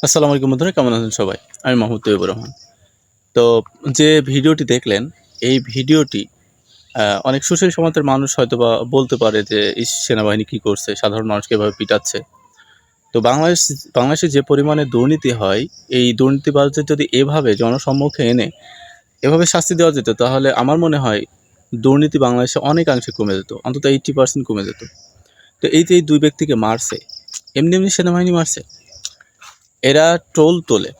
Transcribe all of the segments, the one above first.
আসসালামু আলাইকুম বন্ধুরা, কেমন আছেন সবাই? আমি মোহাম্মদ তৈয়বুর রহমান। তো যে ভিডিওটি দেখলেন, এই ভিডিওটি অনেক সুশীল সমাজের মানুষ হয়তোবা বলতে পারে যে, ইস! সেনাবাহিনী কি করছে? সাধারণ মানুষকে এভাবে পিটাচ্ছে। তো বাংলাদেশে যে পরিমাণে দুর্নীতি হয়, এই দুর্নীতিবাজদের যদি এভাবে জনসম্মুখে এনে এভাবে শাস্তি দেওয়া যেত, তাহলে আমার মনে হয় দুর্নীতি বাংলাদেশে অনেকাংশে কমে যেত। অন্তত 80% কমে যেত। তো এই যে এই ২ ব্যক্তিকে মারছে, এমনি সেনাবাহিনী মারছে? এরা টোল তোলে।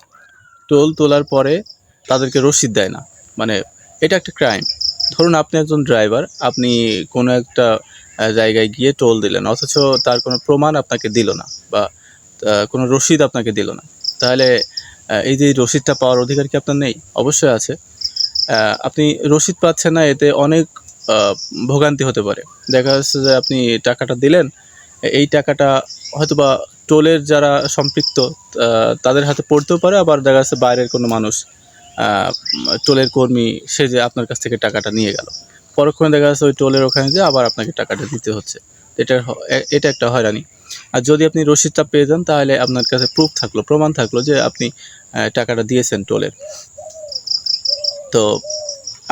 টোল তোলার পরে তাদেরকে রসিদ দেয় না। মানে এটা একটা ক্রাইম। ধরুন আপনি একজন ড্রাইভার, আপনি কোনো একটা জায়গায় গিয়ে টোল দিলেন, অথচ তার কোনো প্রমাণ আপনাকে দিল না বা কোনো রসিদ আপনাকে দিল না। তাহলে এই যে রসিদটা পাওয়ার অধিকার কি আপনার নেই? অবশ্যই আছে। আপনি রসিদ পাচ্ছেন না, এতে অনেক আ ভোগান্তি হতে পারে। দেখা যাচ্ছে যে আপনি টাকাটা দিলেন, এই টাকাটা হয়তোবা টোলের যারা সম্পৃক্ত আ তাদের হাতে পড়তেও পারে, আবার দেখা যাচ্ছে বাইরের কোনো মানুষ আ টোলের কর্মী সেজে আপনার কাছ থেকে টাকাটা নিয়ে গেল। পরক্ষণে দেখা যাচ্ছে ওই টোলের ওখানে যেয়ে আবার আপনাকে টাকাটা দিতে হচ্ছে। এটা একটা হয়রানি। আর যদি আপনি রসিদটা পেয়ে যান, তাহলে আপনার কাছে প্রমাণ থাকলো যে আপনি টাকাটা দিয়েছেন টোলের। তো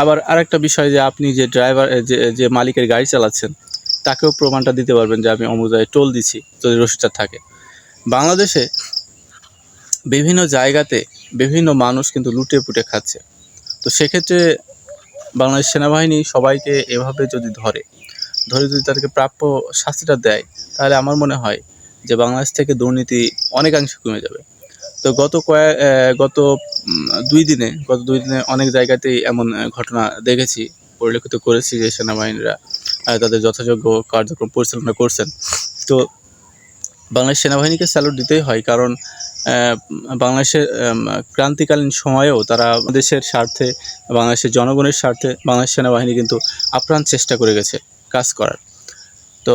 আবার আরেকটা বিষয়, যে আপনি যে ড্রাইভার যে মালিকের গাড়ি চালাচ্ছেন, তাকেও প্রমাণটা দিতে পারবেন যে আমি অমুক জায়গায় টোল দিছি, যদি রসিদটা থাকে। বাংলাদেশে বিভিন্ন জায়গাতে বিভিন্ন মানুষ কিন্তু লুটে-পুটে খাচ্ছে। তো সেক্ষেত্রে বাংলাদেশ সেনাবাহিনী সবাইকে এভাবে যদি ধরে যদি তাদেরকে প্রাপ্য শাস্তিটা দেয়, তাহলে আমার মনে হয় যে বাংলাদেশ থেকে দুর্নীতি অনেকাংশে কমে যাবে। তো গত ২ দিনে অনেক জায়গাতেই এমন ঘটনা দেখেছি, পরিলক্ষিত করেছি যে সেনাবাহিনীরা তাদের যথাযোগ্য কার্যক্রম পরিচালনা করছেন। তো বাংলাদেশ সেনাবাহিনীকে স্যালুট দিতেই হয়, কারণ বাংলাদেশের ক্রান্তিকালীন সময়েও তারা দেশের স্বার্থে, বাংলাদেশের জনগণের স্বার্থে বাংলাদেশ সেনাবাহিনী কিন্তু আপ্রাণ চেষ্টা করে গেছে কাজ করার। তো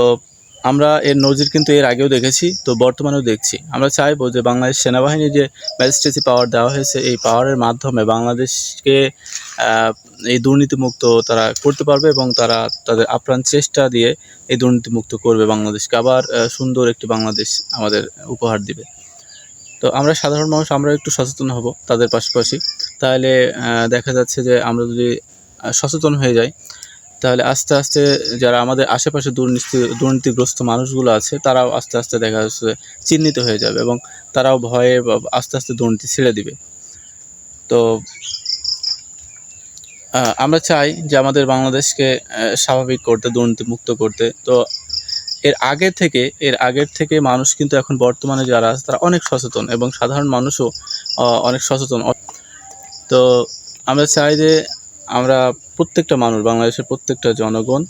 আমরা এর নজির কিন্তু এর আগেও দেখেছি, তো বর্তমানেও দেখছি। আমরা চাইবো যে বাংলাদেশ সেনাবাহিনী যে ম্যাজিস্ট্রেসি পাওয়ার দেওয়া হয়েছে, এই পাওয়ারের মাধ্যমে বাংলাদেশকে এই দুর্নীতিমুক্ত তারা করতে পারবে, এবং তারা তাদের আপ্রাণ চেষ্টা দিয়ে এই দুর্নীতিমুক্ত করবে বাংলাদেশকে। আবার সুন্দর একটি বাংলাদেশ আমাদের উপহার দিবে। তো আমরা সাধারণ মানুষ, আমরা একটু সচেতন হব তাদের পাশাপাশি। তাহলে দেখা যাচ্ছে যে আমরা যদি সচেতন হয়ে যাই, তাহলে আস্তে আস্তে যারা আমাদের আশেপাশে দুর্নীতিগ্রস্ত মানুষগুলো আছে, তারাও আস্তে আস্তে দেখা যাচ্ছে চিহ্নিত হয়ে যাবে, এবং তারাও ভয়ে আস্তে আস্তে দুর্নীতি ছেড়ে দিবে। তো আমরা চাই যে আমাদের বাংলাদেশকে স্বাভাবিক করতে, দুর্নীতিমুক্ত করতে। তো এর আগের থেকে মানুষ কিন্তু এখন বর্তমানে যারা আছে তারা অনেক সচেতন, এবং সাধারণ মানুষও অনেক সচেতন। তো আমরা চাই যে আমরা প্রত্যেকটা মানুষ, বাংলাদেশের প্রত্যেকটা জনগণ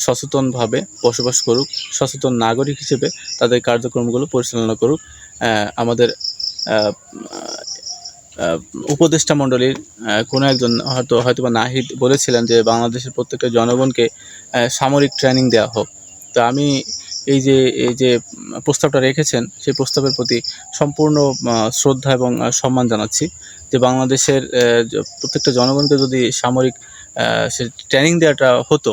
সচেতনভাবে বসবাস করুক, সচেতন নাগরিক হিসেবে তাদের কার্যক্রমগুলো পরিচালনা করুক। আমাদের আ আ উপদেষ্টা মণ্ডলীর কোনো একজন হয়তোবা নাহিদ বলেছিলেন যে বাংলাদেশের প্রত্যেকটা জনগণকে সামরিক ট্রেনিং দেওয়া হোক। তো আমি এই যে প্রস্তাবটা রেখেছেন, সেই প্রস্তাবের প্রতি সম্পূর্ণ শ্রদ্ধা এবং সম্মান জানাচ্ছি। যে বাংলাদেশের প্রত্যেকটা জনগণকে যদি সামরিক সে ট্রেনিং দেওয়াটা হতো,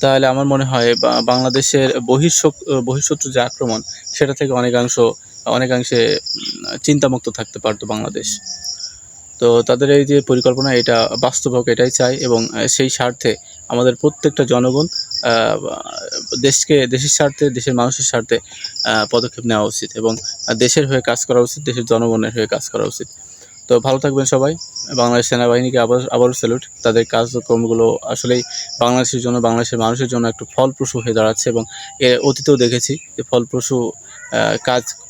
তাহলে আমার মনে হয় বাংলাদেশের বহিঃশত্রু যে আক্রমণ, সেটা থেকে অনেকাংশে চিন্তামুক্ত থাকতে পারত বাংলাদেশ। তো তাদের এই যে পরিকল্পনা, এটা বাস্তব হোক, এটাই চাই, এবং সেই স্বার্থে আমাদের প্রত্যেকটা জনগণ আ দেশের স্বার্থে, দেশের মানুষের স্বার্থে পদক্ষেপ নেওয়া উচিত, এবং দেশের হয়ে কাজ করা উচিত, দেশের জনগণের হয়ে কাজ করা উচিত। তো ভালো থাকবেন সবাই। বাংলাদেশ সেনাবাহিনীকে আবারও স্যালুট। তাদের কার্যক্রমগুলো আসলেই বাংলাদেশের জন্য, বাংলাদেশের মানুষের জন্য একটু ফলপ্রসূ হয়ে দাঁড়াচ্ছে, এবং এর অতীতেও দেখেছি যে ফলপ্রসূ আ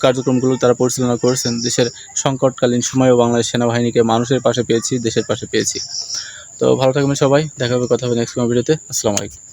কার্যক্রমগুলো তারা পরিচালনা করেছেন। দেশের সংকটকালীন সময়েও বাংলাদেশ সেনাবাহিনীকে মানুষের পাশে পেয়েছি, দেশের পাশে পেয়েছি। তো ভালো থাকবেন সবাই। দেখা হবে, কথা হবে নেক্সট কোনো ভিডিওতে। আসসালামু আলাইকুম।